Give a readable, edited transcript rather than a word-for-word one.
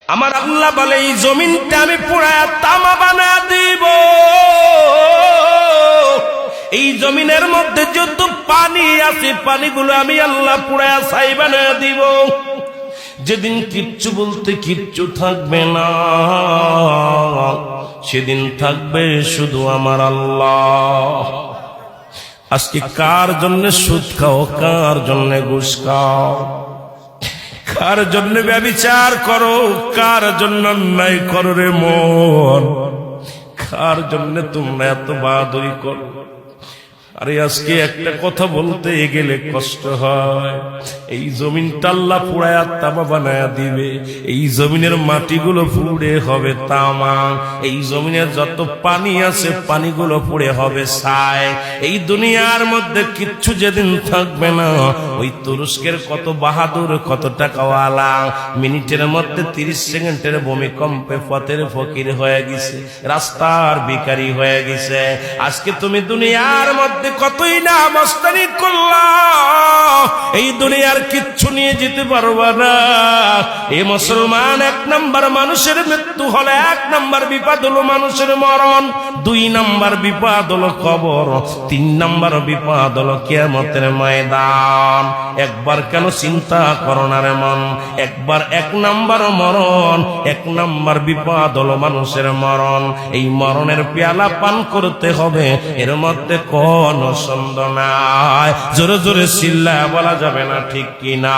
আমার আল্লাহ বলে এই জমিনটা আমি পুরায়া তামা বানা দিব। এই জমিনের মধ্যে যত পানি আছে পানিগুলো আমি আল্লাহ পুরায়া ছাই বানা দিব। যেদিন কিচ্ছু বলতে কিচ্ছু থাকবে না, সেদিন থাকবে শুধু আমার আল্লাহ। আজকে কার জন্য সুদ খাও, কার জন্য ঘুষ খাও, কার জন্য ব্যভিচার করো, কার জন্য অন্যায় করো রে মন, কার জন্য তোমরা এত বাহাদুরি করো। আরে আজকে একটা কথা বলতে গেলে কষ্ট হয়। এই জমিনটা আল্লাহ পুরায়া তামা বানায়া দিবে। এই জমিনের মাটিগুলো পুড়ে হবে তামা। এই জমিনের যত পানি আছে পানিগুলো পুড়ে হবে ছাই। এই দুনিয়ার মধ্যে কিচ্ছু যেদিন থাকবে না, ওই তুরস্কের কত বাহাদুর, কত টাকাওয়ালা মিনিটের মধ্যে 30 সেকেন্ডের ভূমিকম্পে পথের ফকির হয়ে গেছে, রাস্তার ভিখারি হয়ে গেছে। আজকে তুমি দুনিয়ার মধ্যে কতই না মস্তানি করলা, এই দুনিয়ার কিচ্ছু নিয়ে যেতে পারবা না। এই মুসলমান, 1 নাম্বার মানুষের মৃত্যু হলে 1 নাম্বার বিপদ হলো মানুষের মরণ, 2 নাম্বার বিপদ হলো কবর, 3 নাম্বার বিপদ হলো কিয়ামতের ময়দান। একবার কেন চিন্তা করো না রে মন, একবার 1 নাম্বার মরণ, 1 নাম্বার বিপদ হলো মানুষের মরণ। এই মরণের পেয়ালা পান করতে হবে, এর মধ্যে কোন সন্দেহ নাই। জোরে জোরে চিল্লায়া বলা যাবে না, ঠিক কিনা?